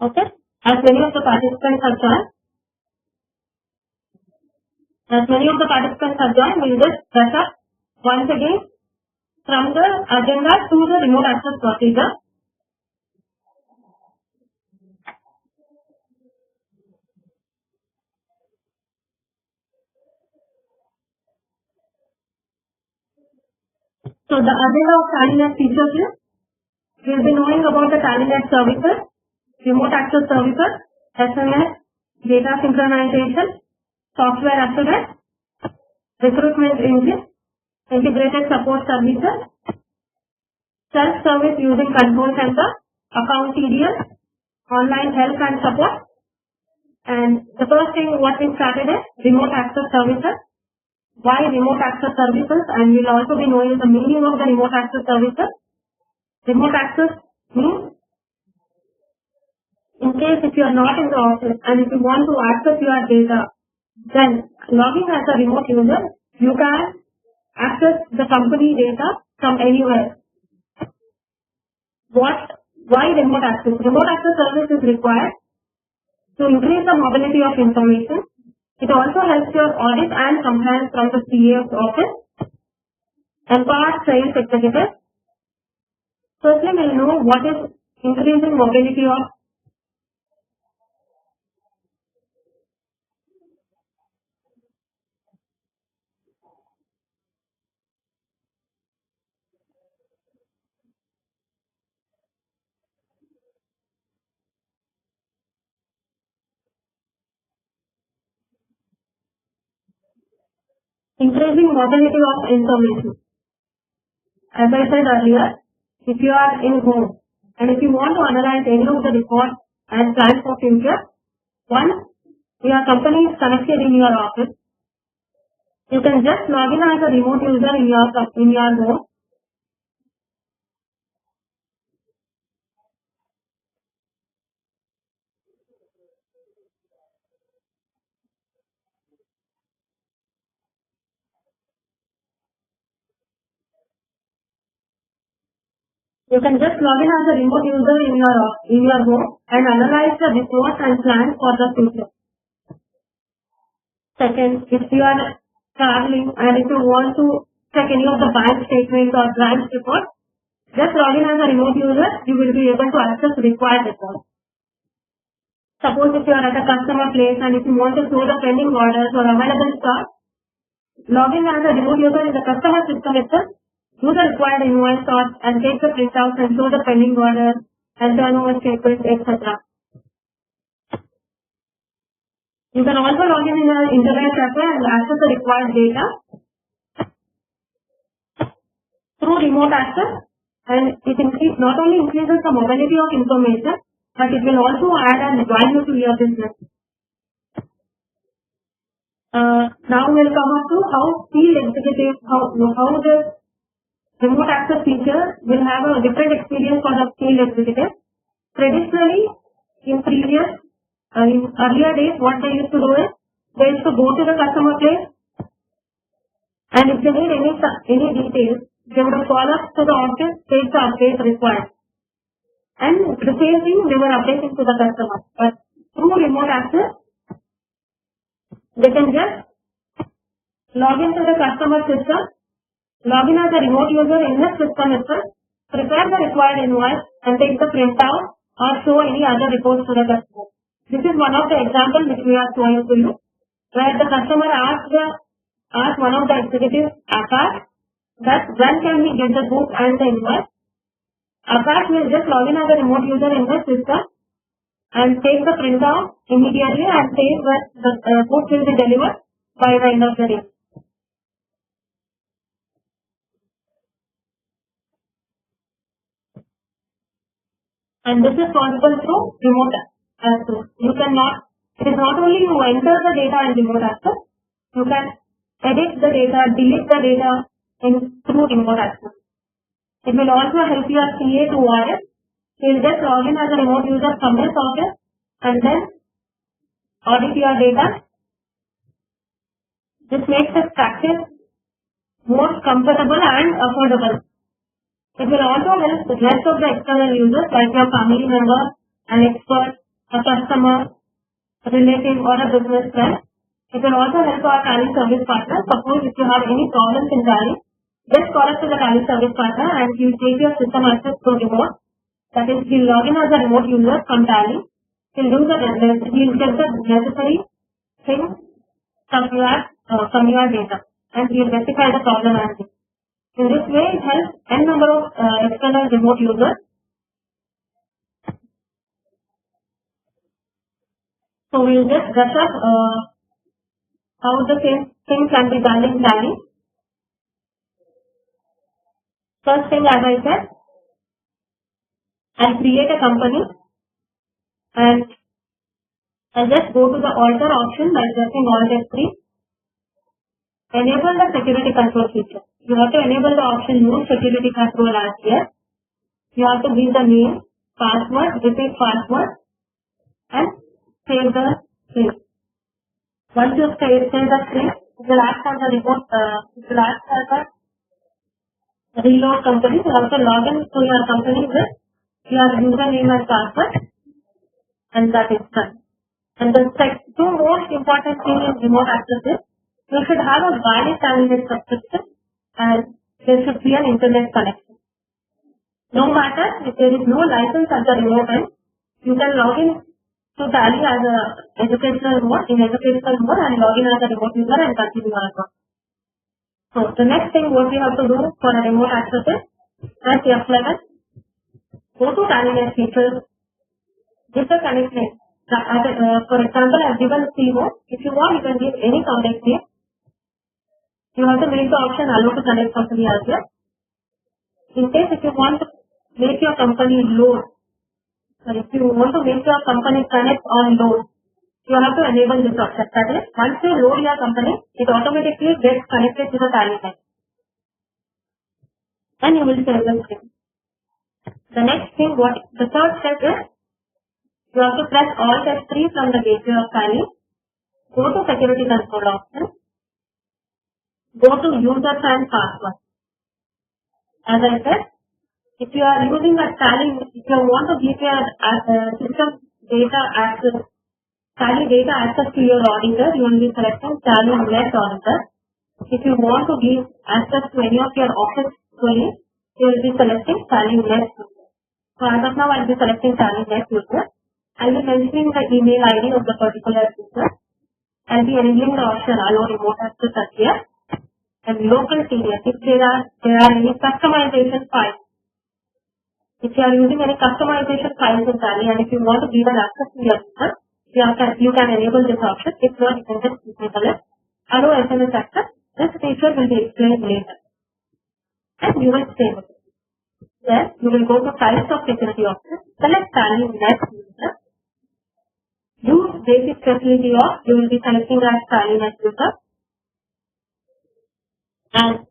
Okay, as many of the participants have joined, we'll just brush up once again from the agenda to the remote access procedure. So the agenda of Tally.ERP features is, we'll be knowing about the Tally.ERP services, remote access services, SMS, data synchronization, software assurance, recruitment engine, integrated support services, self-service using control center, account TDL, online help and support. And the first thing what we started is remote access services. Why remote access services? And we'll also be knowing the meaning of the remote access services. Remote access means, in case if you are not in the office and if you want to access your data, then logging as a remote user, you can access the company data from anywhere. Why remote access? Remote access service is required to increase the mobility of information. It also helps your audit and compliance from the CA's office. Empower sales executives. Firstly, we'll know what is increasing mobility of information. As I said earlier, if you are in home and if you want to analyze any of the reports and plan for future, once your company is connected in your office, you can just log in as a remote user in your home. You can just log in as a remote user in your home and analyze the reports and plans for the future. Second, if you are traveling and if you want to check any of the bank statements or branch reports, just log in as a remote user, you will be able to access required reports. Suppose if you are at a customer place and if you want to show the pending orders or available stock, log in as a remote user in the customer system itself, do the required invoice sort and take the printouts and show the pending orders and turnover statements, etc. You can also log in the Internet Chapter and access the required data through remote access, and it not only increases the mobility of information, but it will also add a value to your business. Now we'll come up to how field executives, how the remote access feature will have a different experience for the field executive. Traditionally, in earlier days, what they used to do is, they used to go to the customer place, and if they need any details, they would call up to the office, take the update required. And the same thing, they were updating to the customer. But through remote access, they can just log into the customer system, log in as a remote user in the system itself, prepare the required invoice, and take the printout or show any other reports to the customer. This is one of the examples which we are showing to you, where the customer asked one of the executives, Akash, that when can we get the book and the invoice. Akash will just log in as a remote user in the system and take the printout immediately and say that the book will be delivered by the end of the day. And this is possible through remote access. It is not only you enter the data in remote access, you can edit the data, delete the data through remote access. It will also help your CA to audit. He will just log in as a remote user from this office and then audit your data. This makes this practice more comfortable and affordable. It will also help the rest of the external users like your family member, an expert, a customer, a relative, or a business friend. It will also help our Tally service partner. Suppose if you have any problems in Tally, just call us to the Tally service partner and he will take your system access through remote. That is, he will log in as a remote user from Tally. He will get the necessary things from your data and he will rectify the problem as well. In this way, it helps n number of external remote users. So we will just brush up how the same thing can be done in Tally. First thing, as I said, I'll create a company and I'll just go to the alter option by pressing Alt F3. Enable the security control feature. You have to enable the option use security control as here. You have to give the name, password, repeat password and save the string. Once you save the string, it will ask for the remote, it will ask for the reload company. You have to log in to your company with your username and password and that is done. And the two most important things in remote access is you should have a valid Tally subscription and there should be an internet connection. No matter if there is no license at the remote end, you can log in to Tally as a educational mode and log in as a remote user and continue our work. So the next thing what we have to do for a remote access is press F11, go to Tally features, give the connect name. For example, I have given CO. If you want, you can give any contact name. You have to make the option allow to connect company as well. In case if you want to make your company load, if you want to make your company connect on load, you have to enable this option. That is, once you load your company, it automatically gets connected to the Tally line. And you will save the string. The next thing, the third step is, you have to press Alt F3 from the gateway of Tally, go to security control option, go to users and password. As I said, if you are using a Tally, if you want to give your system data access, Tally data access to your auditor, you will be selecting Tally Net Auditor. If you want to give access to any of your office colleagues, you will be selecting Tally Net User. So as of now, I will be selecting Tally Net User. I will be mentioning the email ID of the particular user. I will be enabling the option allow remote access at here. And local TDL, if there are any customization files. If you are using any customization files in Tally and if you want to give an access to your user, you can enable this option. If not, you can just disable it. Allow SMS access. This feature will be explained later. And you will save it. Then you will go to types of security options. Select Tally Net User. Use basic facility of, you will be selecting as Tally Net User. And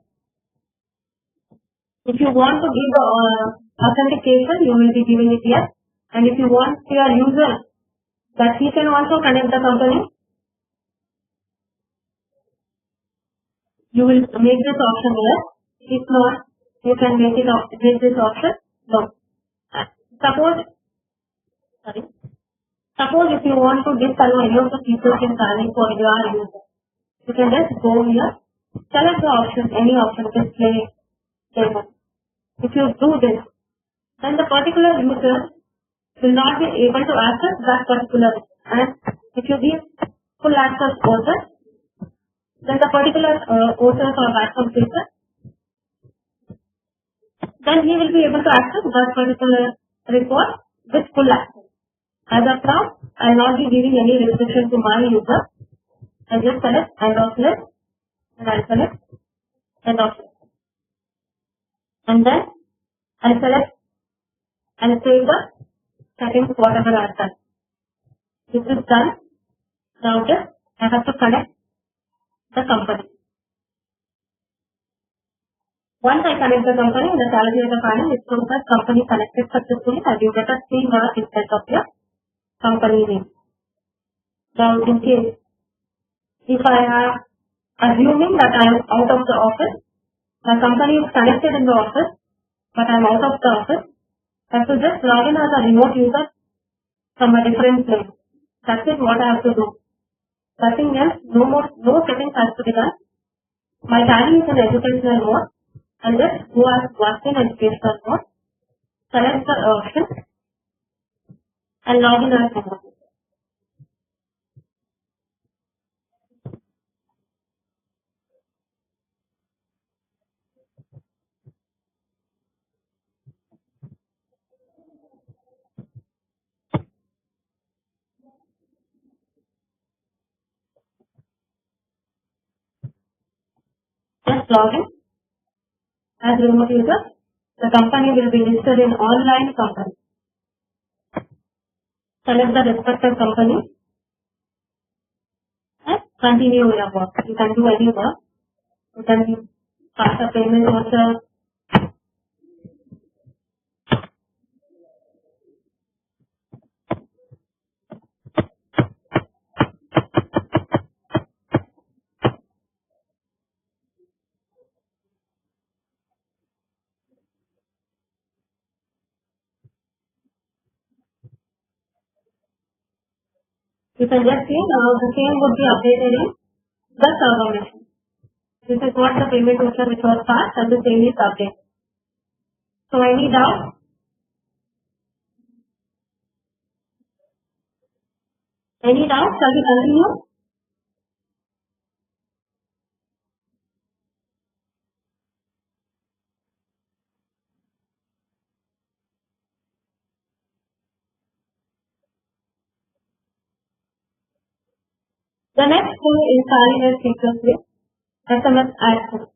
if you want to give the authentication, you will be giving it yes. And if you want your user that he can also connect the company, you will make this option yes. If not, you can make this option no. Suppose if you want to disallow any of the features in Tally for your user, you can just go here, select the option, any option, display, table. If you do this, then the particular user will not be able to access that particular, and if you give full access OSS, then the particular OSS or backup user, then he will be able to access that particular report with full access. As of now, I will not be giving any restriction to my user. I just select end of list and I select end of list. And then I select and save the settings whatever I have done. This is done. Now just I have to connect the company. Once I connect the company, the Tally data panel, it shows that company connected successfully and you get a 3 mark instead of your company name. Now in case, if I am assuming that I am out of the office, my company is connected in the office, but I am out of the office, I have to just log in as a remote user from a different place. That is what I have to do. Nothing else, no settings has to be done. My Tally is in educational mode, and just go as working and educational mode. Select the option and log in as remote. Just log in as remote user. The company will be listed in online company. Select the respective company and continue your work. You can do any work. You can pass a payment voucher. You can just see now the same would be updated in the server machine. This is what the payment voucher which was passed and the same is updated. So any doubt? Any doubt? Shall we continue? The next thing is Tally features with SMS access.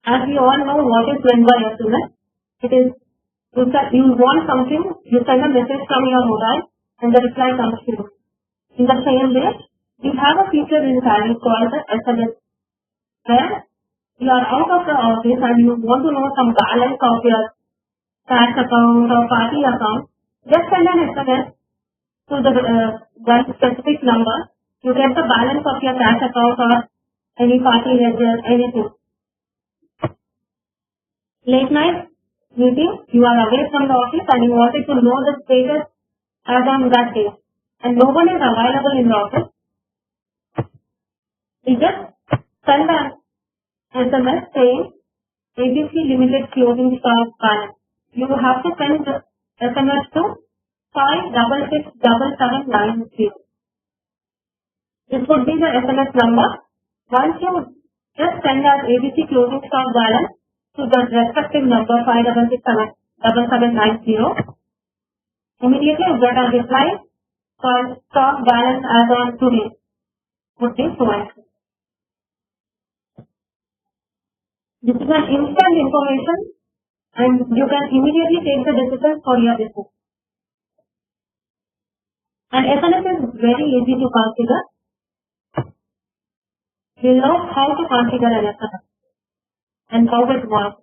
As we all know what is meant by SMS, it is you want something, you send a message from your mobile and the reply comes to you. In the same way, we have a feature in Tally called the SMS, where you are out of the office and you want to know some balance of your cash account or party account. Just send an SMS to the one specific number. You get the balance of your cash account or any party ledger, anything. Late night meeting, you are away from the office and you wanted to know the status as on that day, and no one is available in the office. You just send an SMS saying ABC Limited closing stock balance. You have to send the SMS to 5667790. This would be the SMS number. Once you just send as ABC closing stock balance to the respective number 5667790, immediately you get a reply for stock balance as on today would be provided. This is an instant information and you can immediately take the decision for your business. And SMS is very easy to configure. We know how to configure an SMS and how it works.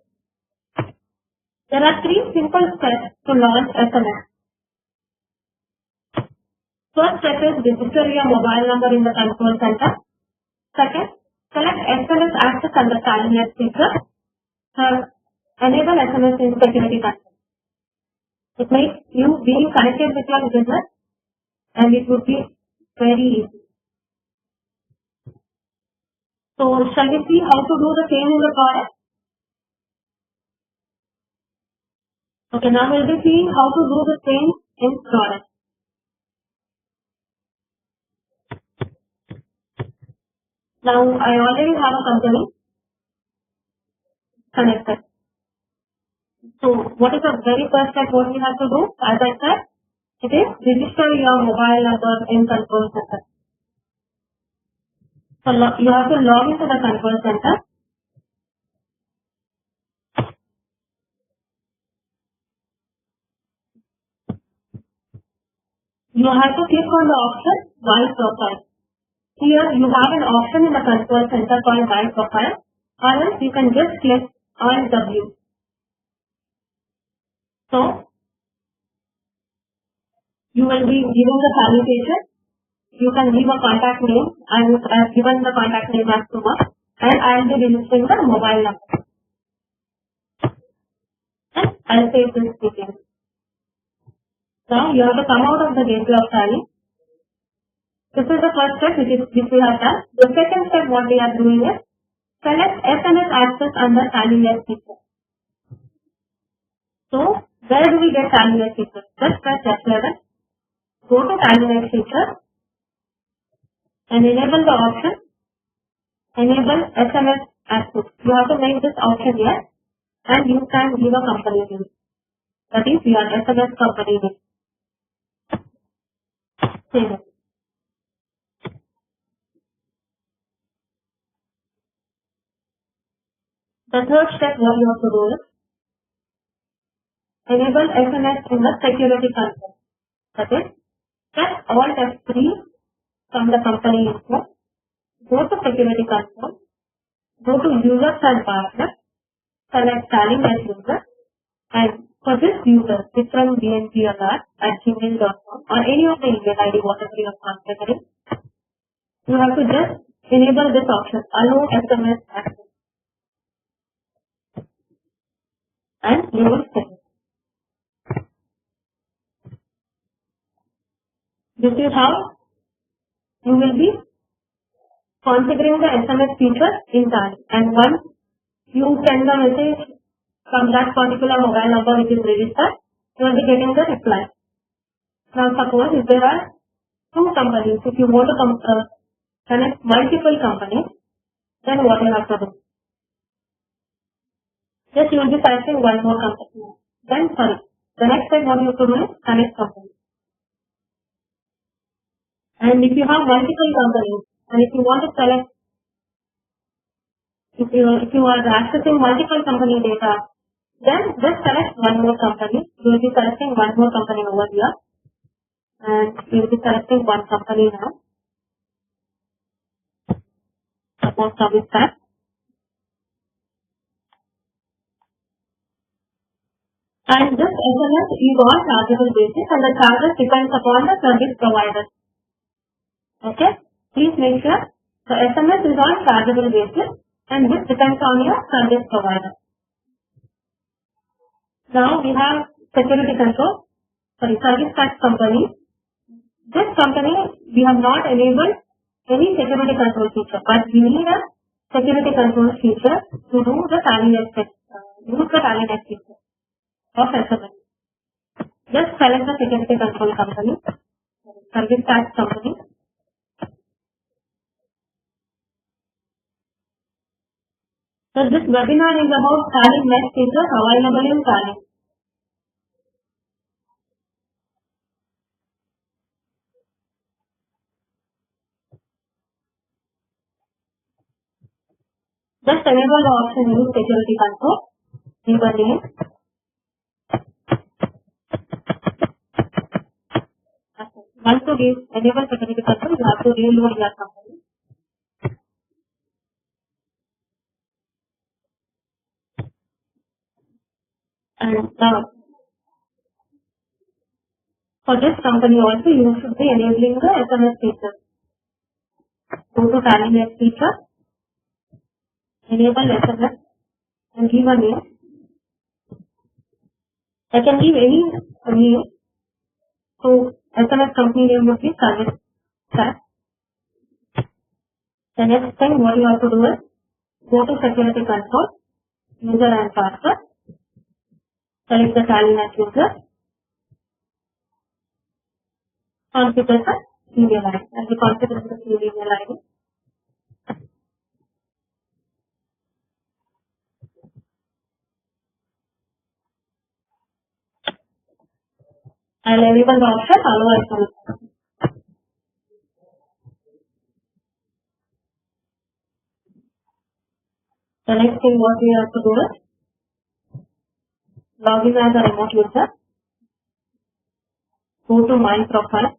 There are 3 simple steps to launch SMS. First step is register your mobile number in the control center. Second, select SMS access under Tally feature. Third, enable SMS in security control. It makes you being connected with your business and it would be very easy. So shall we see how to do the same in the product? Okay, now we'll be seeing how to do the same in product. Now I already have a company connected. So what is the very first step what we have to do? As I said, it is register your mobile number in control center. So you have to log into the control center. You have to click on the option My Profile. Here you have an option in the control center called My Profile, or else you can just click on W. So you will be given the salutation. You can leave a contact name. I have given the contact name as Suma, and I will be registering the mobile number. and I'll save this detail. Now you have to come out of the gateway of Tally. This is the first step which we have done. The second step what we are doing is select SMS access under Tally.ERP feature. So where do we get Tally.ERP feature? Just press F11, go to Tally.ERP feature and enable the option enable SMS access. You have to make this option here and you can give a company name. That is your SMS company name. Save it. The third step what you have to do is enable SMS in the security console. That is, press Alt F3 from the company info, go to security console, go to users and partners, select Tally as user, and for this user, vikramdnplr@gmail.com or any of the email ID whatever you are configuring, you have to just enable this option, allow SMS access, and you will set it. This is how you will be configuring the SMS feature in Tally. And once you send the message from that particular mobile number which is registered, you will be getting the reply. Now suppose if there are two companies, if you want to connect multiple companies, then what you have to do? Just you will be selecting one more company. Then the next step what you have to do is connect companies. And if you have multiple companies, and if you want to select, if you are accessing multiple company data, then just select one more company. You will be selecting one more company over here, and you will be selecting one company now. Suppose service tax. And this SMS is on chargeable basis, and the charges depends upon the service provider. Okay, please make sure the SMS is on chargeable basis, and this depends on your service provider. Now we have security control, service tax company. This company, we have not enabled any security control feature, but we need a security control feature to do the Tally.ERP feature of SMS. Just select the security control company, service tax company. So this webinar is about Tally.ERP features available in Tally. Just enable the option use security control, give a name. Once to enable security control, you have to reload your company. And for this company also, you should be enabling the SMS feature. Go to Tally.ERP feature, enable SMS, and give a name. I can give any name. So SMS company name would be service tax. The next thing what you have to do is go to security control, user and password, select the Tally.ERP user, configure the email ID, and we configure the email ID. I'll enable the option allow SMS. The next thing what we have to do is log in as a remote user, go to my profile,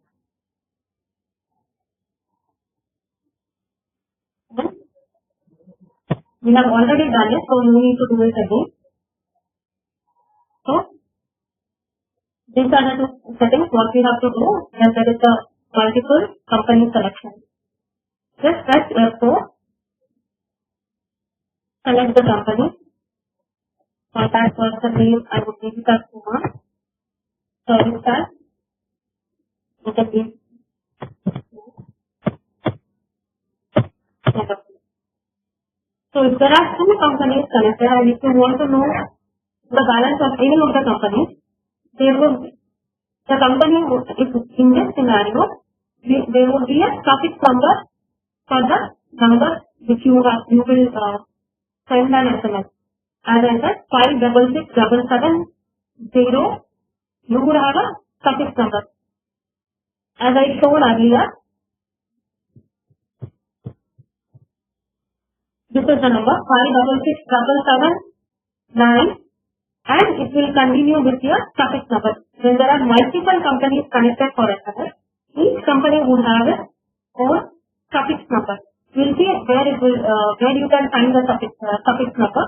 we have already done it, so you need to do it again. So these are the two settings what we have to do, and there is a multiple company selection. Just press F4, select the company, Contact person name, I would give it as Kumar. Service type, you can give. So if there are two companies connected and if you want to know the balance of any of the companies, the company would, if in this scenario, there would be a suffix number for the number which you will send an SMS. As I said, 566770, you would have a suffix number. As I showed earlier, this is the number 566779 and it will continue with your suffix number. When there are multiple companies connected for SMS, each company would have its own suffix number. You will see where it will, where you can find the suffix number.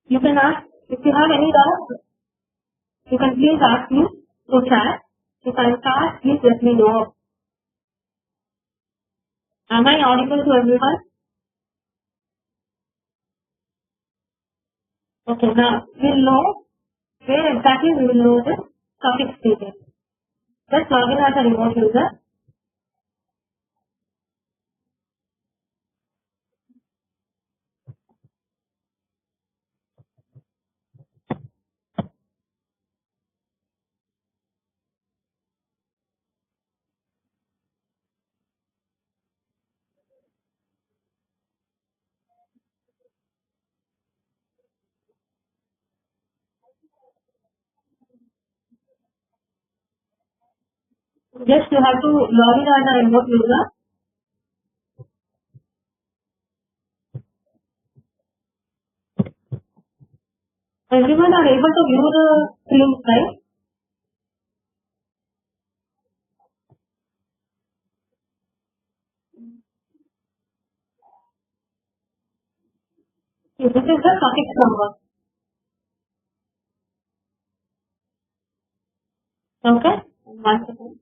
You can ask, if you have any doubts, you can please ask me to chat. If I can't, please let me know. Am I audible to everyone? Okay, now we'll know where exactly we will know this suffix detail. Just log in as a remote user. Just you have to log in as a remote user. Everyone are able to view the screen, right? This is the suffix number. Okay? 1 second.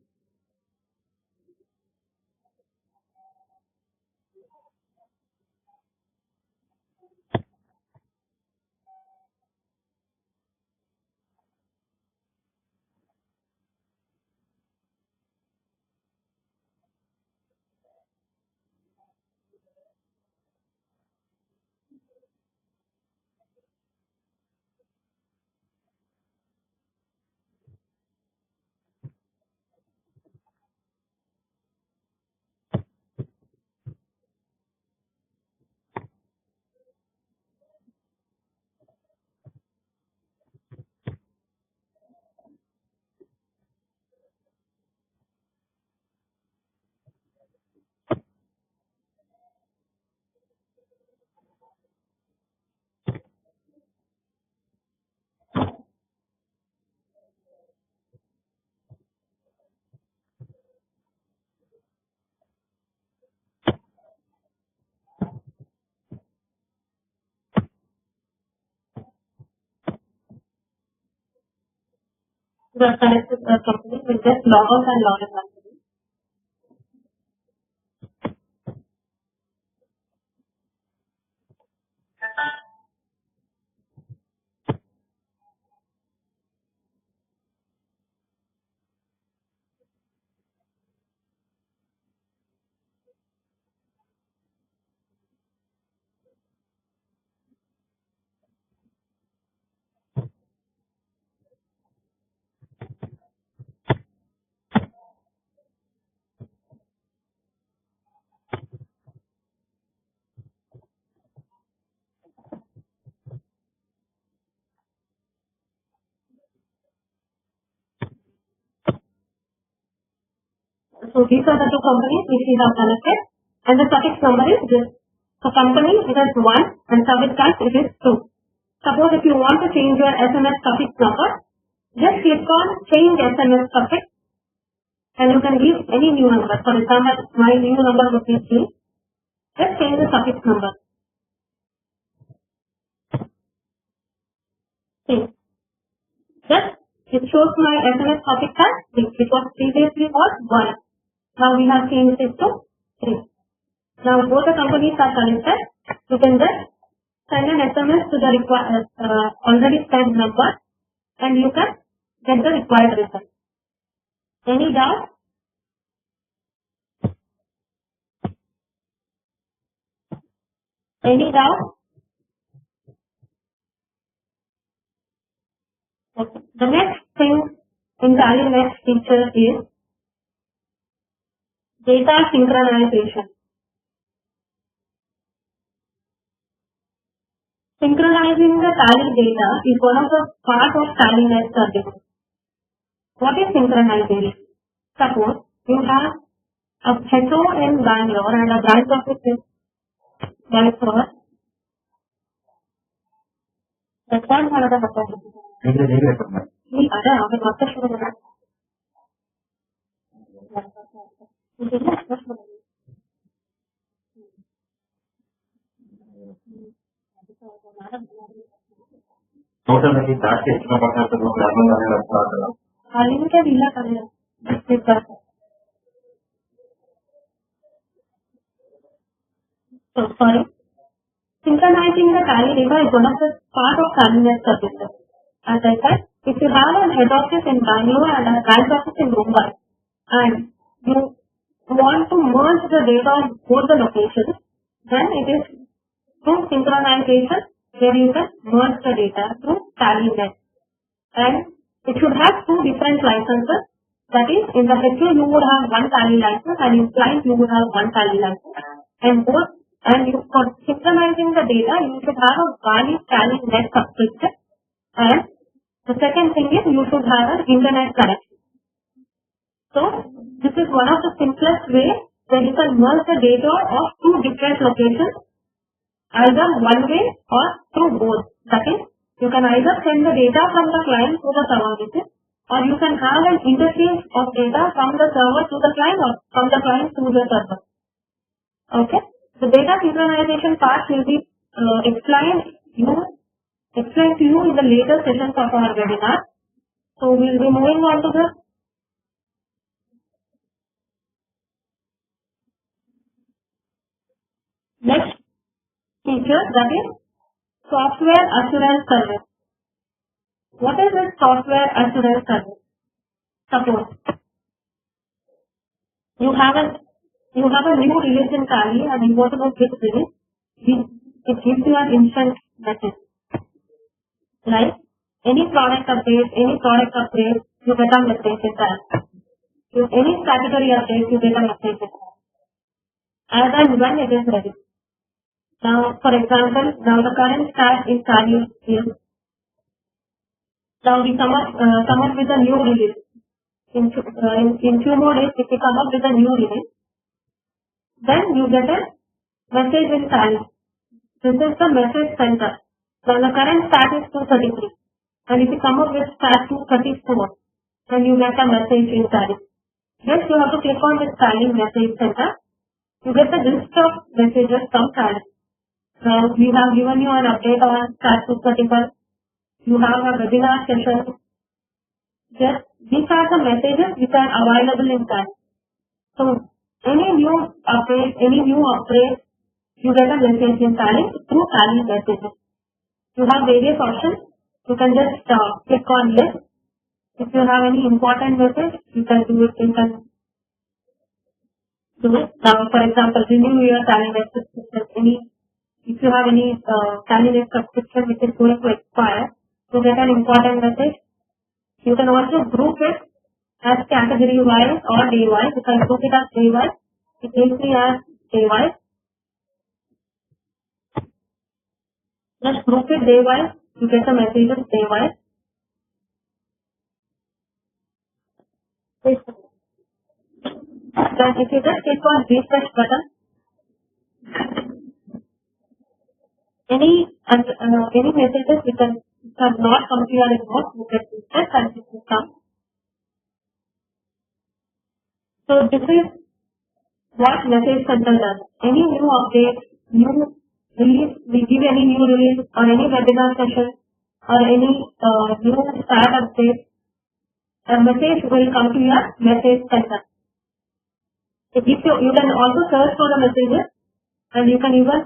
The connected company will just log out and log in. So these are the two companies which we have connected and the suffix number is this. So company it is 1 and suffix type it is 2. Suppose if you want to change your SMS suffix number, just click on change SMS suffix and you can give any new number. For example, my new number would be 3. Just change the suffix number. See, just it shows my SMS suffix as 6 because previously was 1. Now we have changed it to 3. Now both the companies are connected. You can just send an SMS to the already sent number and you can get the required result. Any doubt? Any doubt? Okay. The next thing in Tally next feature is data synchronization. Synchronizing the Tally data is one of the parts of Tally net service. What is synchronization? Suppose you have a HO in Bangalore and a branch office in Bangalore. That's one part of the process. Total ಜಾಸ್ತಿ ಹೆಚ್ಚಿನ ಪಟ್ಟಣಗಳು ಅಲ್ಲಿಂದ ಇಲ್ಲ ಕರೆಯ sorry. Synchronizing the Tally data is one of the part of Tally net services. As I said, if you have a head office in Bangalore and a branch office in Mumbai, and you want to merge the data of both the locations, then it is through synchronization where you can merge the data through Tally net. And it should have two different licenses. That is, in the HO you would have one Tally license and in client you would have one Tally license. And for synchronizing the data, you should have a valid Tally net subscription. And the second thing is you should have an internet connection. So this is one of the simplest ways that you can merge the data of two different locations, either one way or through both. That is, you can either send the data from the client to the services, or you can have an interchange of data from the server to the client or from the client to the server. Okay. The data synchronization part will be explained to you in the later sessions of our webinar. So we will be moving on to the next feature, that is software assurance service. What is this software assurance service? Suppose you have a new release in Tally and you want to know which release, it gives you an instant message. Like any product update, you get a message in that. Any category update, you get a message in that. As and when it is ready. Now, for example, the current stat in Tally is, now we come up with a new release. In few more days, if we come up with a new release, then you get a message in Tally. This is the message center. Now the current stat is 233. And if you come up with stat 234, then you get a message in Tally. Just you have to click on this Tally message center. You get the list of messages from Tally. Now we have given you an update on stat 235. You have a webinar session. Just these are the messages which are available in Tally. So any new upgrade, you get a message in Tally through Tally messages. You have various options. You can just click on list. If you have any important message, you can do it. Now, for example, renew your Tally net subscription. If you have any Tally net subscription which is going to expire, you get an important message. You can also group it as category wise or day wise. If I group it as day wise, it gives me as day wise. Just group it day wise, you get the messages day wise. Then if you just click on refresh button, any messages which have not come to your inbox, you get refresh and it will come. So this is what message center does. Any new updates, new release, we give any new release or any webinar session or any new start update, a message will come to your message center. If you can also search for the messages and you can even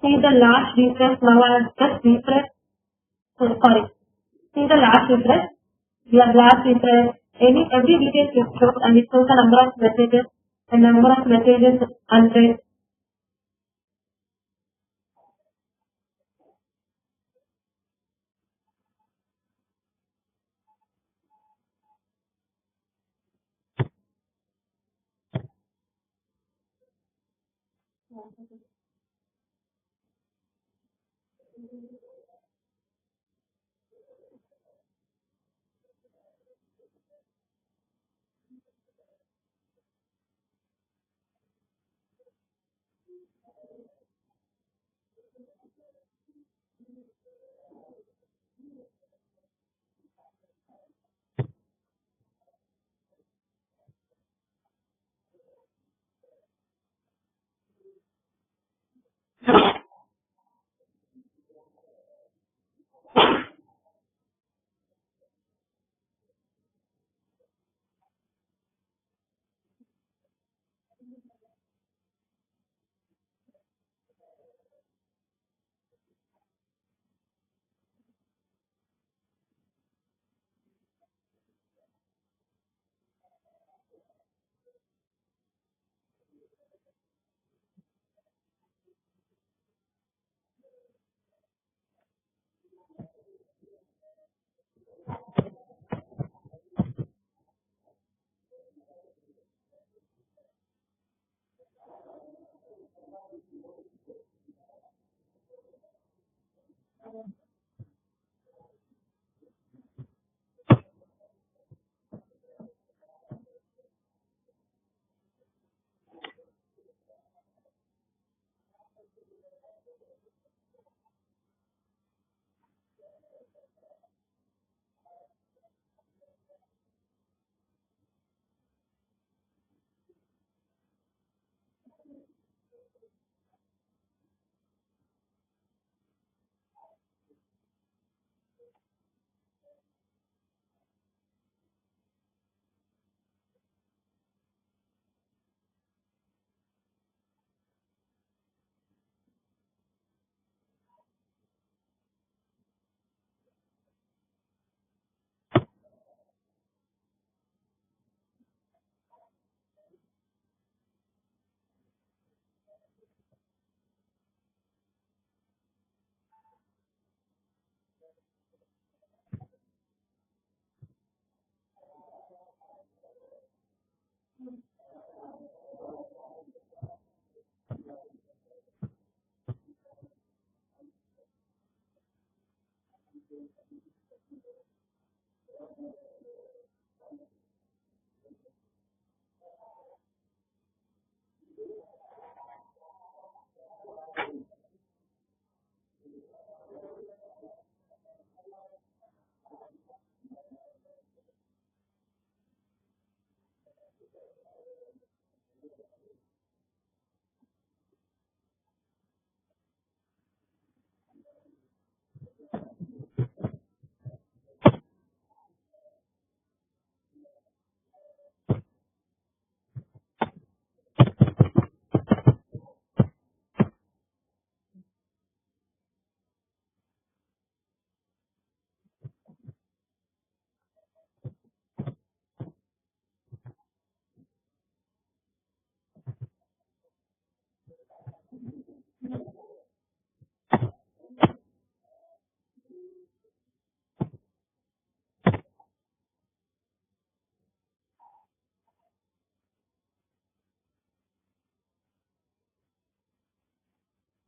see the last refresh. Now I have just refreshed. See the last refresh. Your last refresh. Every detail is shown and it shows the number of messages and number of messages unread.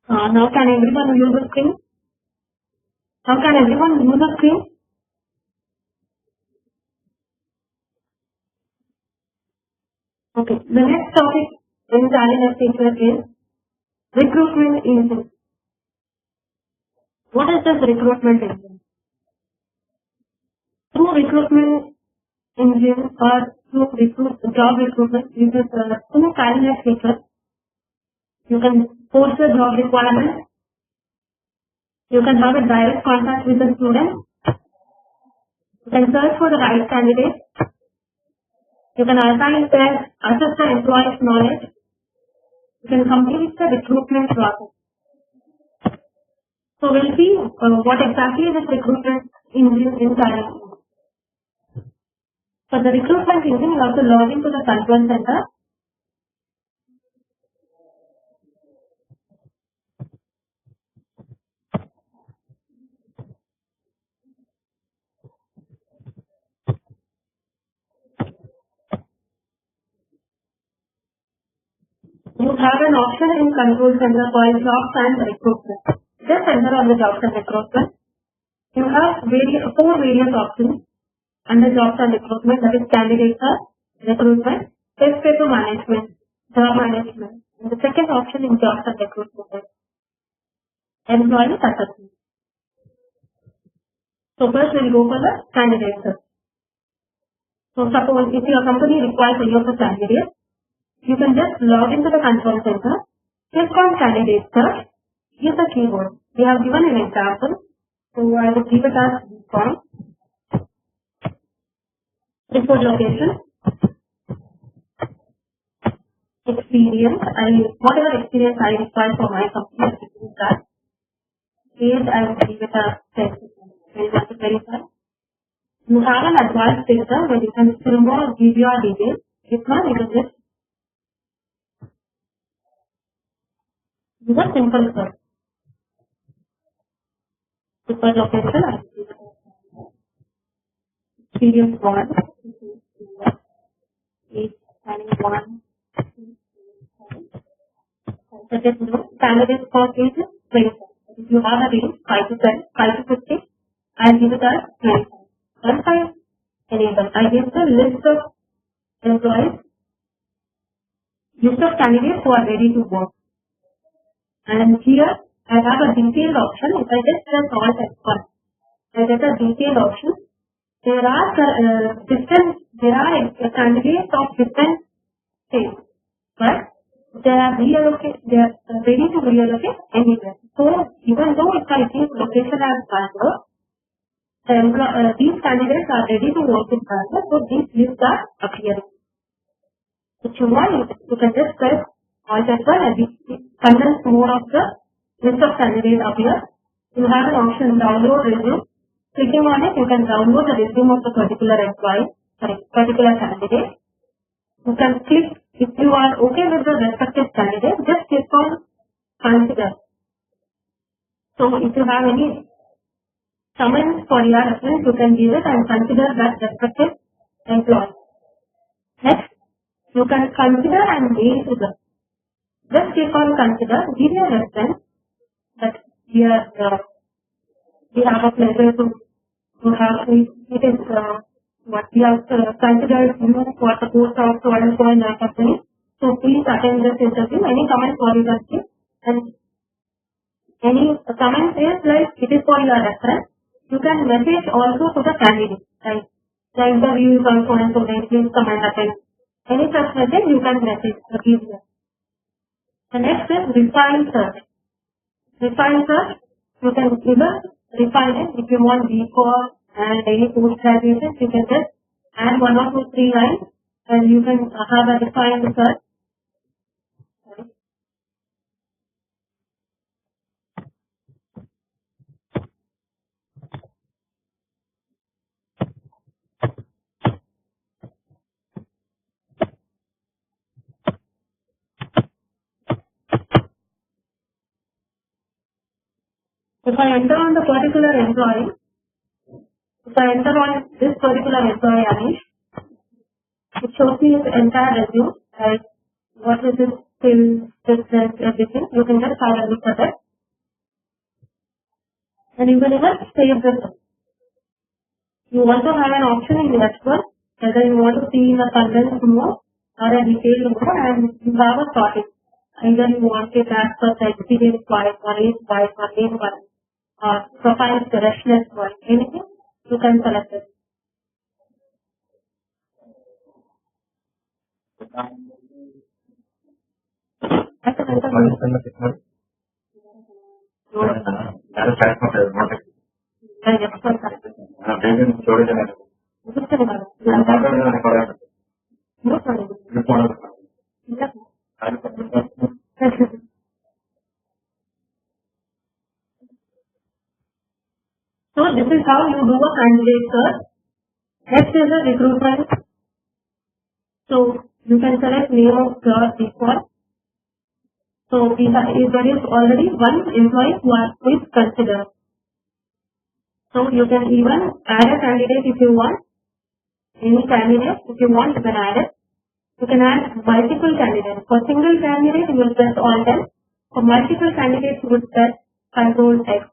Now can everyone use the screen? Now can everyone use the screen? Okay. The next topic in Tally feature is Recruitment Engine. What is this Recruitment Engine? Through Recruitment Engine or through job recruitment uses two Tally features. You can post the job requirement. You can have a direct contact with the student. You can search for the right candidate. You can assess the employee's knowledge. You can complete the recruitment process. So we'll see what exactly is this recruitment engine in Tally. For the recruitment engine, you have to log into the control center. You have an option in control center called jobs and recruitment. Just enter on the jobs and recruitment. You have four various options under jobs and recruitment, that is candidate search, recruitment, test paper management, job management. And the second option in jobs and recruitment is employee assessment. So first we'll go for the candidate search. So suppose if your company requires any of the candidates, you can just log into the control center, click on candidate search, use the keyword. We have given an example, so I will give it as form. Report location, experience, whatever experience I require for my company, I will use that. Age, I will give it as 10. You want to verify. You have an advanced filter where you can fill more or give your details. If not, you can just use a simple search. Report location, I will give it as experience 1, age, planning 1. Suggest no candidate for age is 25. If you have a range 5 to 10, 5 to 50, I'll give it as 25. Once I enable, I give the list of employees, list of candidates who are ready to work. And here I have a detailed option. If I just press Alt F1, I get a detailed option. There are candidates of different states, but they are ready to relocate anywhere. So even though if I give location as Bangalore, these candidates are ready to work in Bangalore, so these lists are appearing. If you want, you can just press Alt F1 and it condense more of the list of candidates appear. You have an option download resume. Clicking on it, you can download the resume of the particular candidate. You can click, if you are okay with the respective candidate, just click on consider. So if you have any comments for your reference, you can give it and consider that respective employee. Next, you can consider and mail to them. Just click on consider, give your reference that we have a pleasure to have it is what we have considered you for the post of so and so in our company. So please attend this interview. Any comments for you can give, and any comment is like it is for your reference. You can message also to the candidate, like the interview is on so and so day, please come and attend. Any such message you can message the user. The next is refine search. Refine search, you can either refine it if you want before and any post graduation, you can just add 1 or 2, 3 lines and you can have a refined search. If I enter on the particular employee, Anish, it shows me his entire resume, like what is his skills, business, everything. You can just have a look at it. And you can even save this. You also have an option in the F1, whether you want to see in a condensed mode or a detailed mode, and you have a sorting. Either you want it as per the experience wise or age wise or name wise or profile freshness wise, anything, you can select it. So this is how you do a candidate search. Next is a recruitment. So you can select name of your default. So if there is already one employee who is considered. So you can even add a candidate if you want. Any candidate, if you want, you can add it. You can add multiple candidates. For single candidate, you will press Alt+. For multiple candidates, you will press Ctrl+X.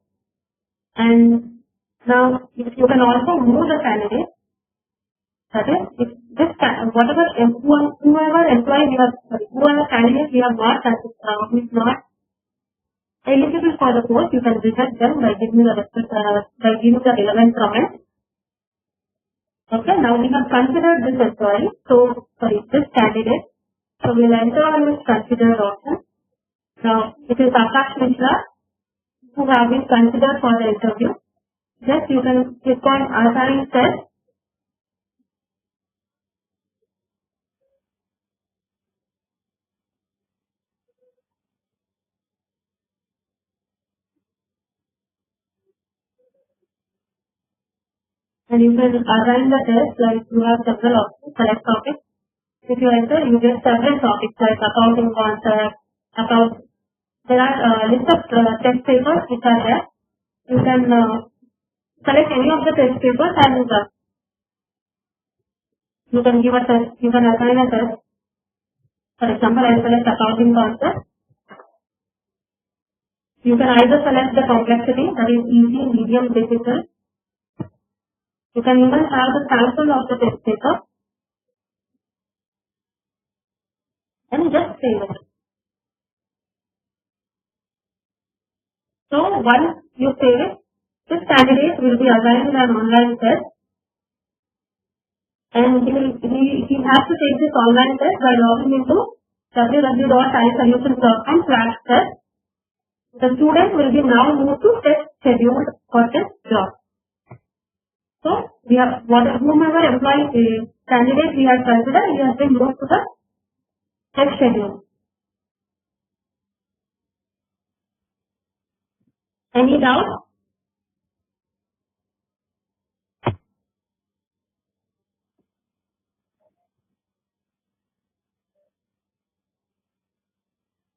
And now, if you can also move the candidate. That is, if this whoever candidate we have not who is not eligible for the post, you can reject them by giving the relevant comment. Okay, now we have considered this employee. So, this candidate. So we will enter on this considered option. Now, it is Akash Mishra who have been considered for the interview. Just you can click on assign test. And you can assign the test like you have several options, select topics. If you enter, you get several topics like accounting concept, account. There are a list of test papers which are there. You can select any of the test papers and you can give a test, you can assign a test. For example, I select accounting concept. You can either select the complexity, that is easy, medium, difficult. You can even have the sample of the test paper and just save it. So once you save it, this candidate will be assigned an online test, and he has to take this online test by logging into www.tallysolutions.com/test. The student will be now moved to test scheduled for this job. So we have whomever employee candidate we have considered, he has been moved to the test schedule. Any doubt?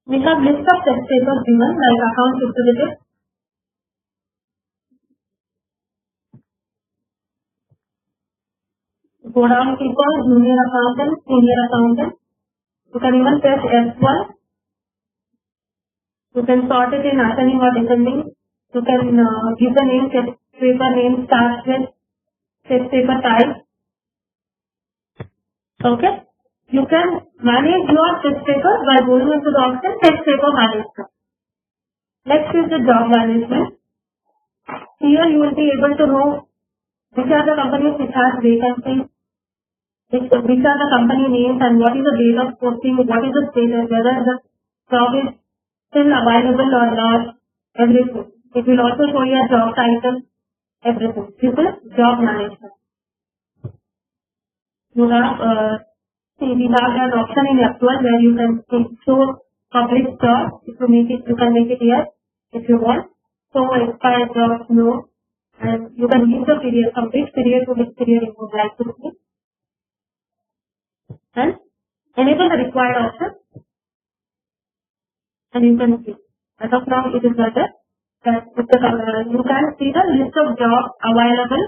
We have list of test papers given like account executive. Go down, click on junior accountant, senior accountant. You can even press S1. You can sort it in ascending or descending. You can give the name, test paper name starts with test paper type. Okay. You can manage your test paper by going into the option test paper management. Next is the job management. Here you will be able to know which are the companies which has vacancies, which are the company names and what is the date of posting, what is the status, whether the job is still available or not, everything. It will also show you a job title, everything. This is job management. You have, we have an option in F12 where you can show public job. If you make it, you can make it here if you want. So expired jobs, no. And you can use the period, complete period to which period you would like to see. And enable the required option. And you can see. As of now, it is like that. You can see the list of jobs available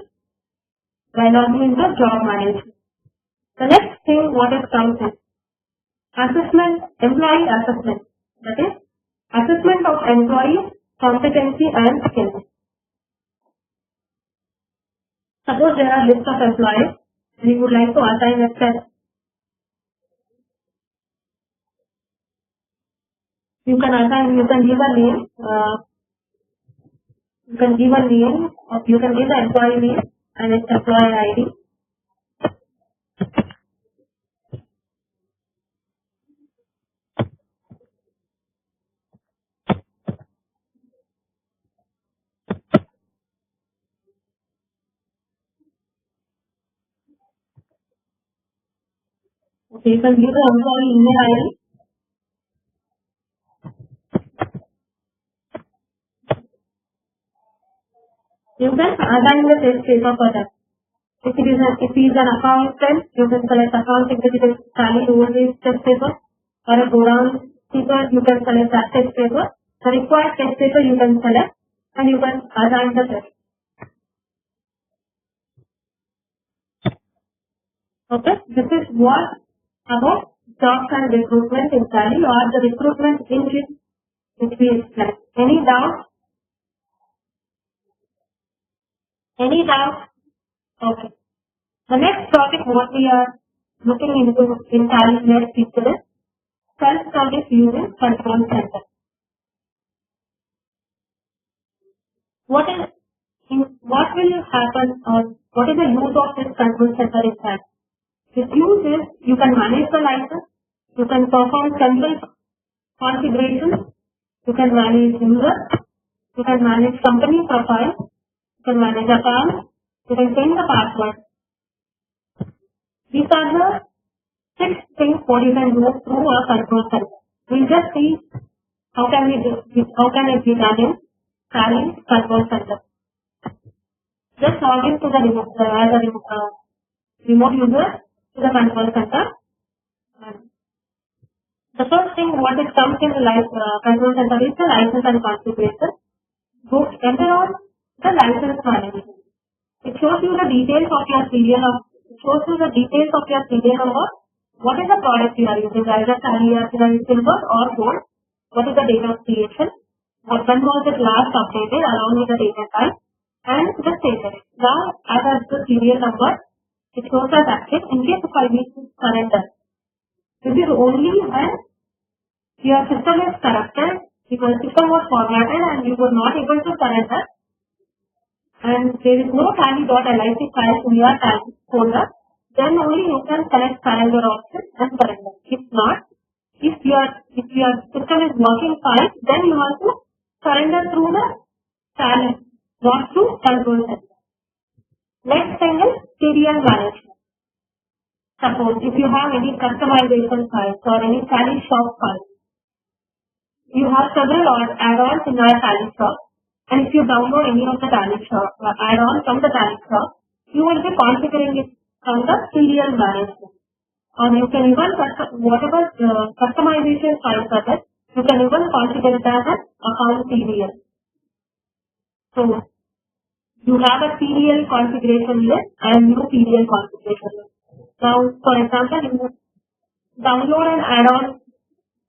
by logging into job management. The next thing what it comes is assessment, employee assessment. That is assessment of employees' competency and skills. Suppose there are list of employees and you would like to assign a test. You can assign, you can give a name, you can give the employee name and its employee ID. Okay, you can give the employee email ID. You can assign the test paper for that. If he is an accountant, you can select account executive Tally overview test paper, or a godown keeper, you can select that test paper. The required test paper you can select and you can assign the test. Okay, this is what about jobs and recruitment in Tally or the recruitment engine which we explained. Any doubt? Any doubt? Okay. The next topic what we are looking into in Tally next feature is self-service using control center. What will happen or what is the use of this control center in Tally? Its use is you can manage the license, you can perform simple configurations, you can manage users, you can manage company profile, you can manage accounts, you can change the password. These are the 6 things what you can do through a control center. We'll just see how can it be done in Tally control center. Just log into the remote user to the control center. The first thing what it comes in the control center is the license and configuration. Go enter on the license management. It shows you the details of your serial number. What is the product you are using, either Tally.ERP silver or gold? What is the date of creation? When was it last updated along with the data type and the status. Now, as the serial number, it shows as active in case if I need to surrender. This is only when your system is corrupted, because system was formatted and you were not able to surrender, and there is no Tally.lic file in your Tally folder, then only you can select surrender option and surrender. If not, if your system is working fine, then you have to surrender through the Tally, not through control center. Next thing is TDL management. Suppose if you have any customization files or any Tally shop files, you have several add-ons in your Tally shop, and if you download any of the Tally shop add-ons from the Tally shop, you will be configuring it from the TDL management. Or you can even whatever customization files are there, you can even configure it as an account TDL. So you have a TDL configuration list and new TDL configuration list. Now, for example, you download an add-on,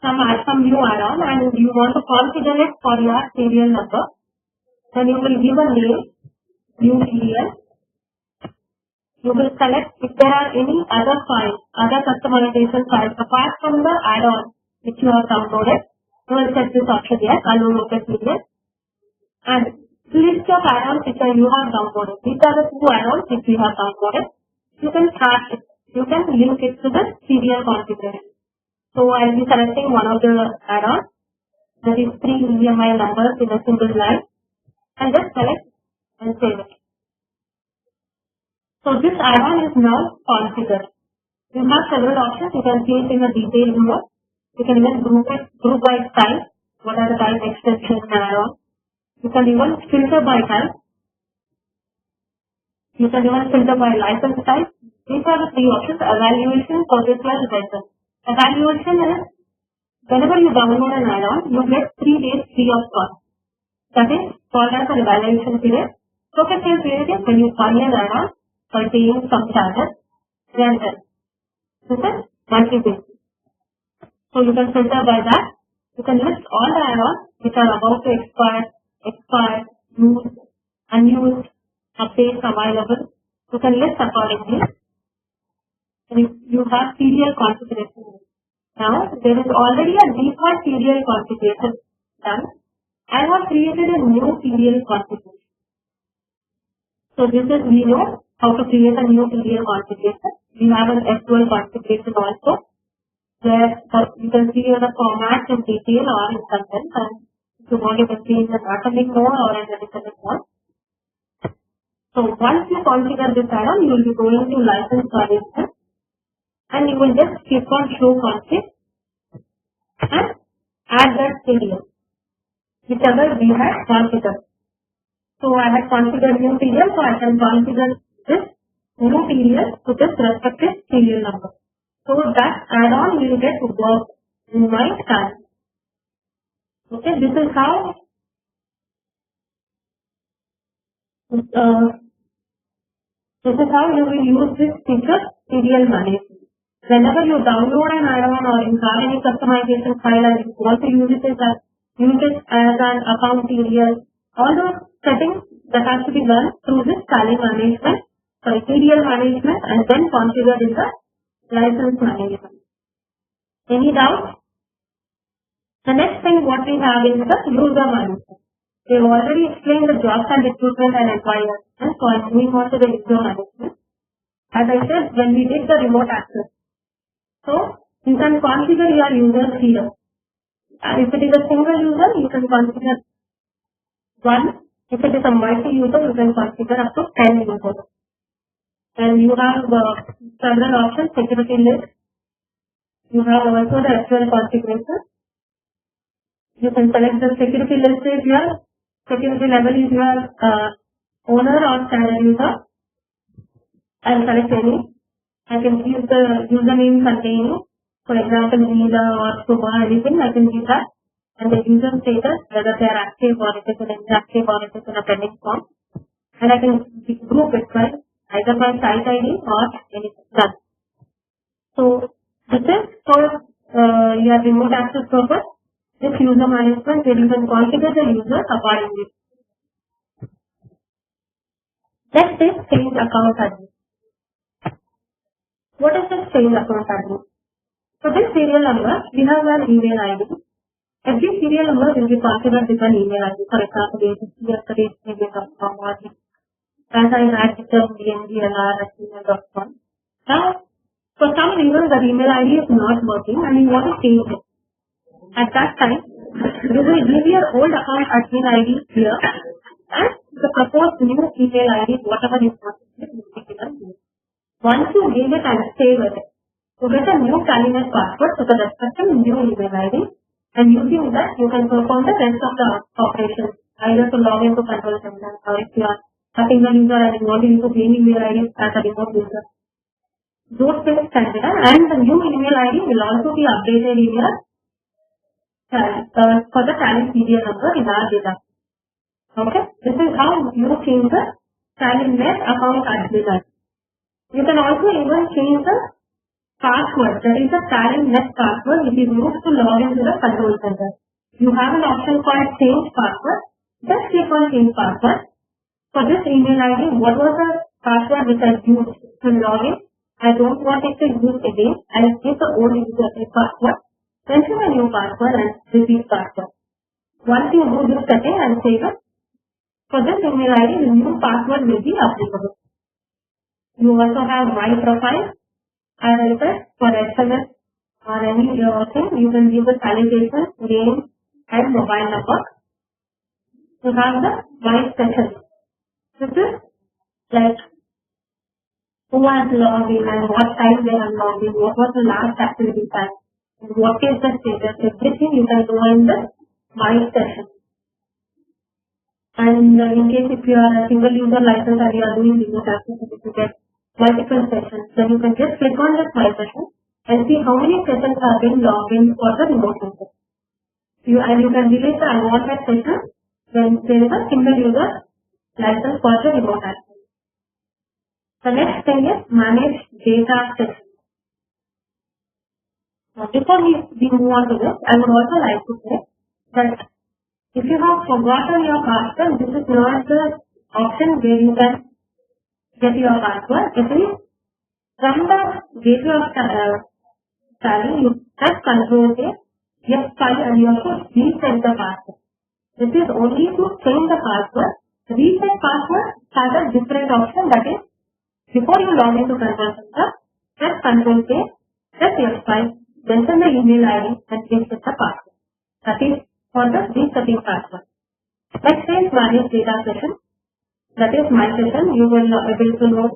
some new add-on, and you want to configure it for your serial number. Then you will give a name, new TDL. You will select if there are any other files, other customization files apart from the add-on which you have downloaded. You will set this option yes, unloaded TDL. And list of add-ons which you have downloaded. These are the 2 add-ons which you have downloaded. You can track it. You can link it to the serial configuration. So I will be selecting one of the add-ons, that is 3 EMI numbers in a single line, and just select and save it. So this add-on is now configured. You have several options. You can see it in a detailed mode. You can even group by type. What are the type extensions and add-on? You can even filter by type. You can even filter by license type. These are the 3 options. Evaluation, service plus vendor. Evaluation is whenever you download an add-on, you get 3 days free of cost. That is called as an evaluation period. Professional period is when you buy an add-on by paying some charges. Then this is monthly basis. So you can filter by that. You can list all the add-ons which are about to expire, used, unused, updates available. You can list accordingly. And you have serial configuration. Now, there is already a default serial configuration done. I have created a new serial configuration. So this is, we know how to create a new serial configuration. We have an F12 configuration also. where you can see the format in detail or in content, and if you want, you can see in the automatic mode or in the default mode. So once you configure this add-on, you will be going to license management, and you will just click on show config and add that TDL, whichever we had configured. So I had configured new TDL, so I can configure this new TDL to this respective serial number. So that add-on will get worked in my Tally. Okay, this is how you will use this feature, TDL management. Whenever you download an add-on or you have any customization file and you want to use it as an account TDL, all those settings that has to be done through this TDL management and then configured in the license management. Any doubts? The next thing what we have is the user management. We have already explained the jobs and recruitment and employee management, so I am moving on to the user management. As I said, when we did the remote access, so you can configure your users here. If it is a single user, you can configure 1. If it is a multi-user, you can configure up to 10 users. And you have several options, security list. You have also the actual configuration. You can select the security list is your security level is your owner or standard user. I'll select any. I can use the username containing, for example, Nila or Subha, anything, I can use that. And the user status, whether they are active or it is an inactive or it is in a pending form. And I can group it by either by site ID or anything done. So this is for your remote access purpose. This user management where you can configure the user accordingly. Next is change account admin. What is this change account admin? So this serial number, we have an email ID. Every serial number will be configured with an email ID. For example, yesterday.com or as I had written dndlr@gmail.com. Now, for some reason the email ID is not working and you want to change it. At that time, you will give your old account admin ID here and the proposed new email ID, whatever you want to give. Once you give it and save it, you get a new TallyNet password to the respective new email ID, and using that you can perform the rest of the operations, either to log into control center or if you are a single user and you want to use the same email ID as a remote user. Those things can be done, and the new email ID will also be updated in your for the Tally serial number in our data. Okay, this is how you change the TallyNet account admin. You can also even change the password. There is a TallyNet password which is used to log into the control center. You have an option called change password. Just click on change password. For this email ID, what was the password which I used to log in? I don't want it to use again. I will give the old user a password. Enter a new password and repeat password. Once you do this setting and save it, for this email ID, the new password will be applicable. You also have my profile. As I said, for SMS or any thing, you can give the salutation, name, and mobile number. You have the my session. This is like who has logged in and what time they have logged in, what was the last activity time. What is the status? Everything you can do in the My Session. And in case if you are a single user license and you are doing remote access, if you get multiple sessions, then you can just click on this My Session and see how many sessions have been logged in for the remote access. You can delete the unwanted session when there is a single user license for the remote access. The next thing is manage data sessions. Before we move on to this, I would also like to say that if you have forgotten your password, this is not the option where you can get your password. It is from the gateway of Tally, you press Control A, F5 and you have to reset the password. This is only to change the password. Reset password has a different option, that is, before you log into Control Center, press Control A, press F5. mention the email ID and reset the password. That is for the resetting password. Next is manage data session. That is my session. You will able to know,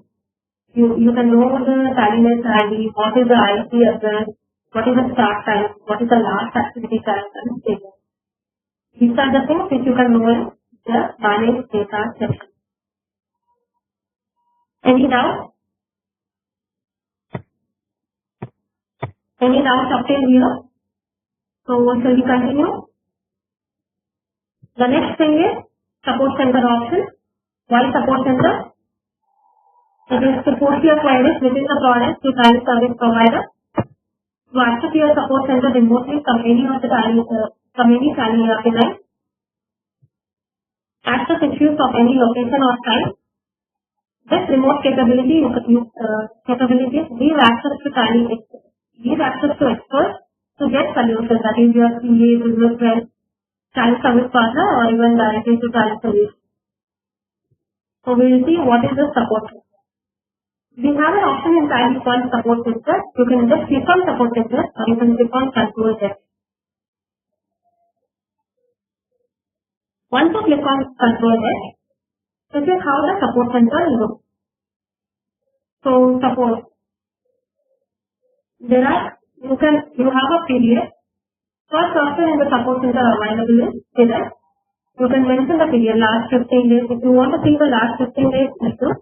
you can know the Tally ID, what is the IP address, what is the start time, what is the last activity time, and status. These are the things which you can know in the manage data session. Any doubt? Any doubts up till here? So shall we continue? The next thing is support center option. Why support center? It is to post your queries within the product to Tally service provider. To access your support center remotely from any of the Tally.ERP line. Access issues of any location or site. This remote capabilities give access to Tally, give access to experts to get solutions. That is your CA, business friend, Tally service partner, or even directly to Tally solution. So we will see what is the support center. We have an option in Tally called support center. You can just click on support center or you can click on control desk. Once you click on control desk, this is how the support center looks. So suppose you have a period. First option in the support center available is period. You can mention the period last 15 days. If you want to see the last 15 days issue,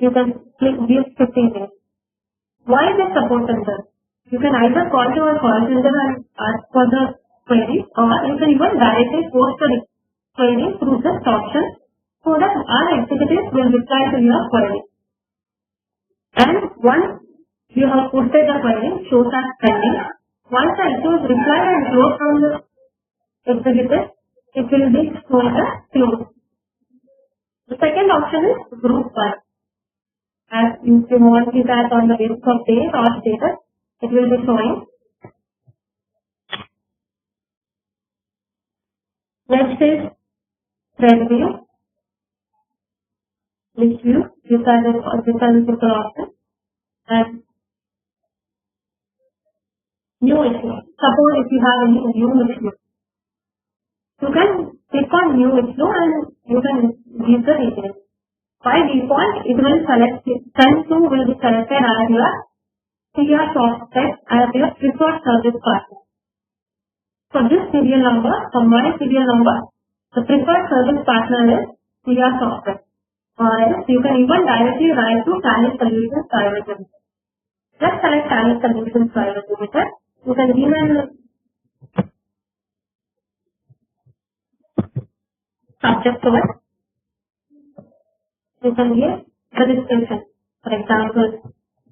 you can click give 15 days. Why the support center? You can either call to a call center and ask for the query, or you can even directly post the query through this option so that our executives will reply to your query. And once you have posted the query, shows as pending. Once the issue is replied and closed from the executive, it will be shown as closed. The second option is group one. As if you want it as on the basis of date or status, it will be showing. Next is thread view, list view. These are the simple options. And new issue. Suppose if you have any new issue, you can click on new issue and you can give the details. By default, it will select send to will be selected as your CR prospect as your preferred service partner. For this serial number, for my serial number, the preferred service partner is CR prospect. Or else you can even directly write to Tally Solutions Private Limited. Just select Tally Solutions Private Limited. You can even subject to it. You can give the description. For example,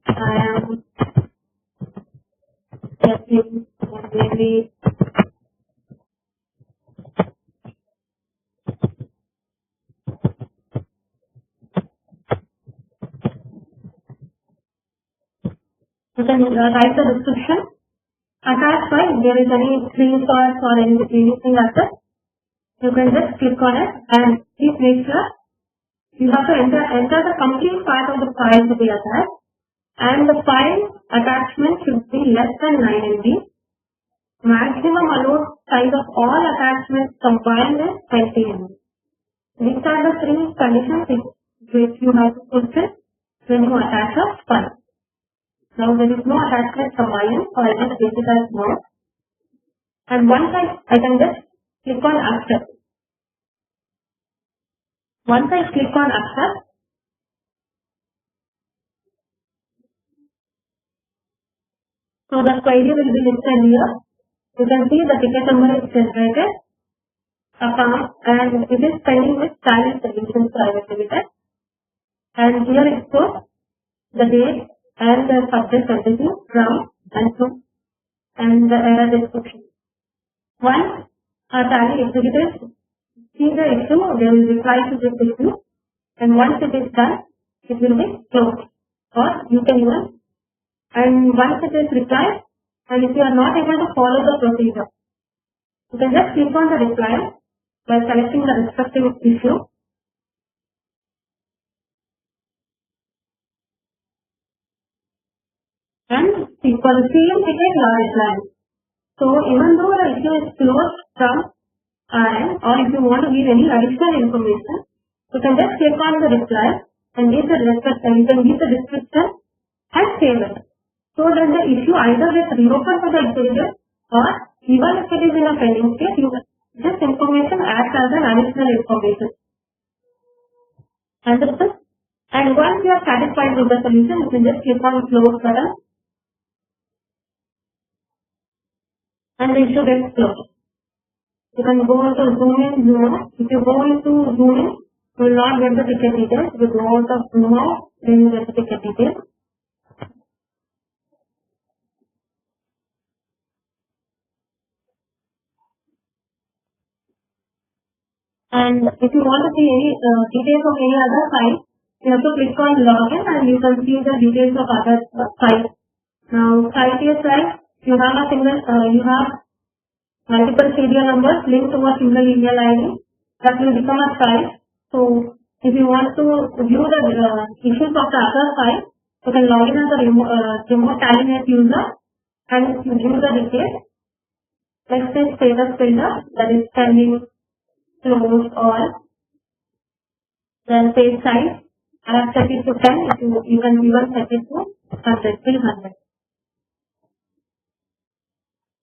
I am testing maybe you can write the description. Attached by if there is any screenshots or anything like that, you can just click on it and please make sure you have to enter the complete part of the file to be attached, and the file attachment should be less than 9 MB. Maximum allowed size of all attachments combined is 20 MB. These are the three conditions which you have to fulfill when you attach a file. Now there is no attachment from my end, so I just take it as no. And once I can just click on accept. Once I click on accept, so the query will be listed here. You can see the ticket number is generated, account, and it is pending with Tally Solutions Private Limited. And here it shows the date and the subject entity from and to, and the error description. Once our Tally executives see the issue, they will reply to this issue, and once it is done, it will be closed. Or you can even, and once it is replied, and if you are not able to follow the procedure, you can just click on the reply by selecting the respective issue. And See, for the same ticket, large line. So even though the issue is closed from RM, or if you want to give any additional information, you can just click on the reply and give the description and save it. So that the issue either gets reopened to the executive, or even if it is in a pending state, this information acts as an additional information. Understood? And once you are satisfied with the solution, you can just click on close button and the issue gets closed. You can go into zoom in, zoom out. If you go into zoom in, you will not get the ticket details. If you go out of zoom out, then you get the ticket details. And if you want to see any details of any other site, you have to click on login and you can see the details of other sites. Now, site is like you have multiple serial numbers linked to a single email ID that will become a site. So, if you want to view the issues of the other site, you can log in as a remote Tally.ERP user and you view the details. Let's say status filter, that is pending, closed, all. Then page size, I have set it to 10. You can even set it to 100, 300.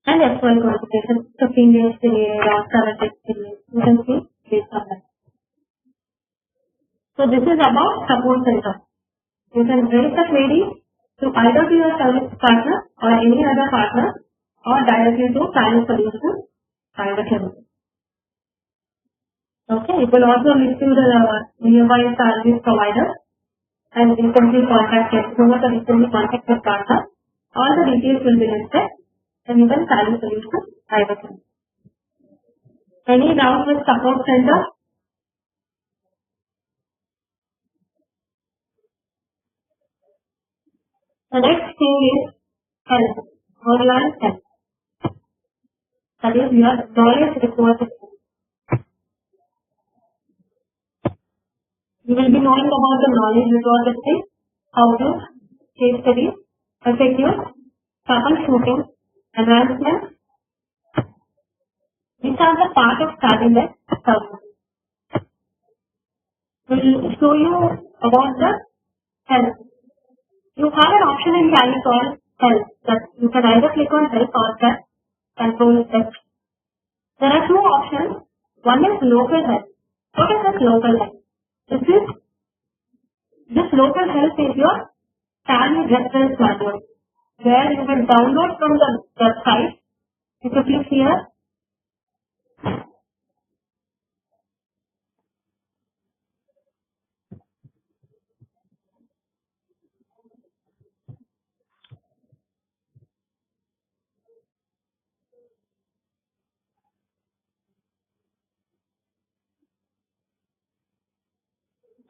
And S1 qualification, 15 days period or 7 days period. You can see based on that. So this is about support center. You can raise the query to either to your service partner or any other partner or directly to Tally Solutions private limited. Okay, it will also list you the nearby service provider and recently contacted, whoever the recently contacted partner. All the details will be listed and you can Tally Solutions private limited. Any doubt with support center? The next thing is help, online help. That is your knowledge repository. You will be knowing about the knowledge repository, how to case studies, FAQs, troubleshooting, enhancements. These are the part of Tally.ERP service. We will show you about the help. You have an option in Tally called help. That you can either click on help or press control F. There are two options. One is local help. What is this local help? This local help is your Tally reference manual, where you will download from the website. If you click here,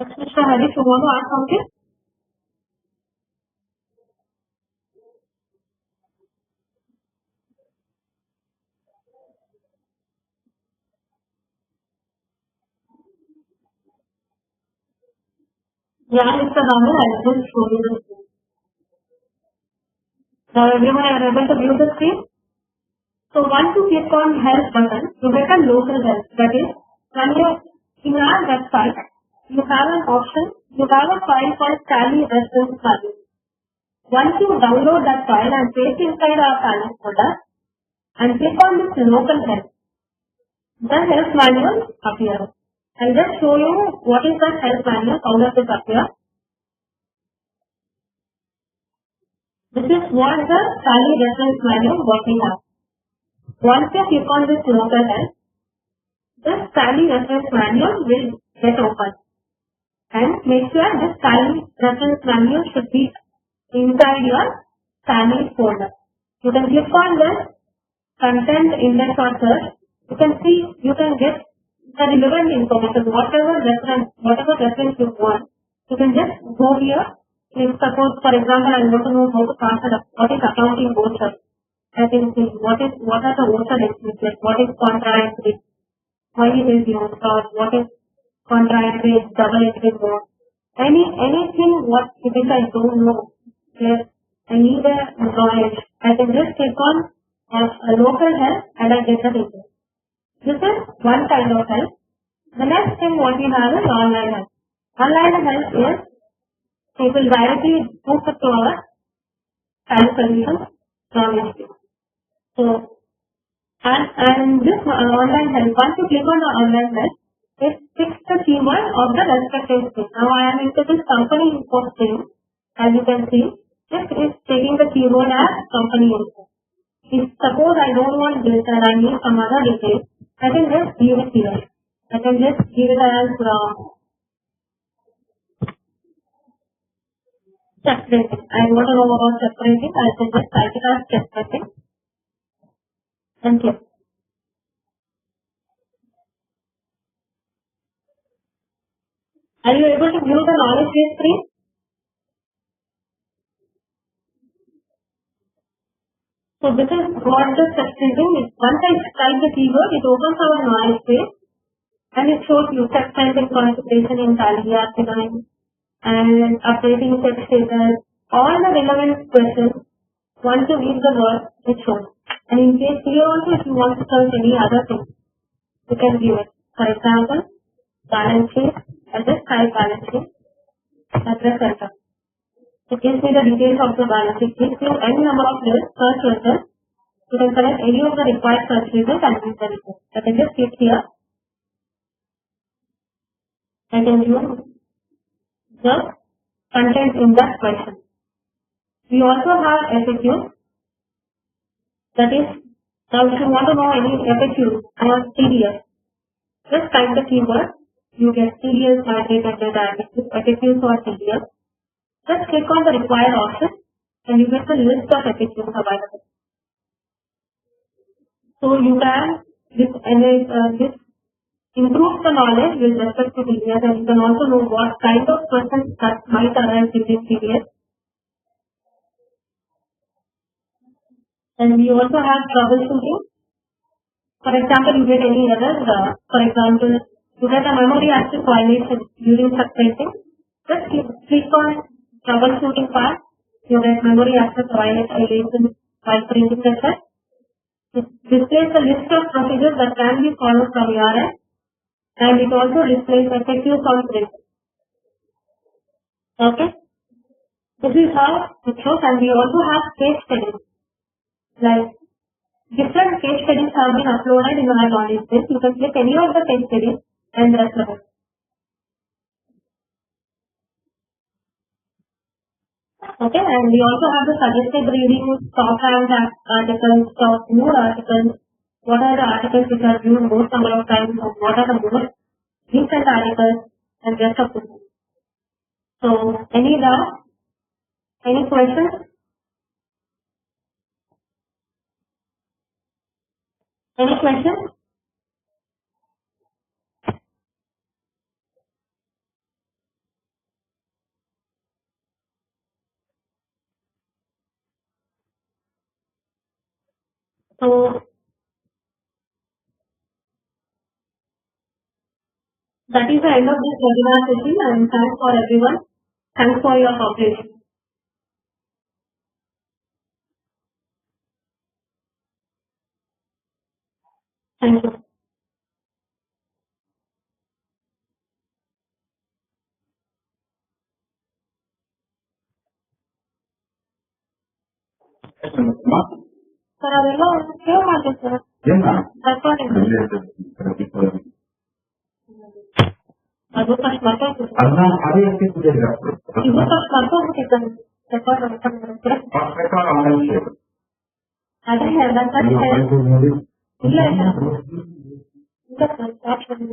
Mr. Harris, you want to ask something? Yeah, Mr. Rahul, I will just show you the screen. Now everyone are able to view the screen. So once you click on help button, you get a local help. That is, when you in our website, you have an option, you have a file called Tally reference manual. Once you download that file and paste inside our Tally folder and click on this local help, the help manual appears. I'll just show you what is the help manual, how does it appear. This is what the Tally reference manual working on. Once you click on this local help, this Tally reference manual will get open. And make sure this Tally reference manual should be inside your Tally folder. You can click on this content index or search. You can see, you can get the relevant information, whatever reference you want. You can just go here. If suppose, for example, I want to know how to answer what is accounting voucher. I can see what are the voucher entries, like what is contra entry, why it is used, or what is contra entry, double entry mode. Anything what if I don't know, yes, I need a knowledge. I can just click on a local help and I get the details. This is one kind of help. The next thing what we have is online help. Online help is it will directly move it to our Tally solutions from HP. So, and this online help, once you click on the online help, it picks the keyword of the respective state. Now I am into this company info string. As you can see, this is taking the keyword as company info. If suppose I don't want this and I need some other details, I can just leave it here. I can just give it as separating. I want to know about separating. I can just type it as separating and click. Are you able to view the knowledge base screen? So this is what the separating is. Once I type the keyword, it opens our knowledge base and it shows you set time and configuration in Tally.ERP and updating set status, all the relevant questions. Once you read the word, it shows. And in case here also, if you want to search any other thing, you can view it. For example, balance sheet. I just type balance sheet and press enter. It gives me the details of the balance sheet. It gives you any number of search results. You can select any of the required search results and use the results. I can just click here. I can view the content in that question. We also have FAQs. That is, now if you want to know any FAQs or TDL, just type the keyword. You get TDL, migrated data, FAQs or TDL. Just click on the required option and you get the list of FAQs available. So you can, this improves the knowledge with respect to TDS, and you can also know what kind of questions that might arise within TDS. And we also have troubleshooting. For example, you get any error. For example, you get a memory access violation during separating. Just click on troubleshooting part. You get memory access violation while printing the set. It displays a list of procedures that can be followed from your end. And it also displays FAQs on print. Okay? This is how it shows, and we also have case studies. Like different case studies have been uploaded in our knowledge base. You can click any of the case studies and refer it. Okay, and we also have the suggested reading, top ranked articles, top viewed articles. What are the articles which are viewed most number of times? What are the most recent articles and rest of the things. So, any doubt? Any questions? Any questions? So, that is the end of this webinar session, and thanks for everyone. Thanks for your cooperation. Thank you. Sir, ಅವೆಲ್ಲ save ಮಾಡಿ sir. ಅದು first ಮರ್ತೋಗ್ಬಿಟ್ಟು ಇದು first ಮರ್ತೋಗ್ಬಿಟ್ಟಿತ್ತು record ಮಾಡ್ಕೊಂಡ್ರೆ ಅದೇ ಹೇಳ್ದ sir. ಇಲ್ಲ ಇಲ್ಲ sir option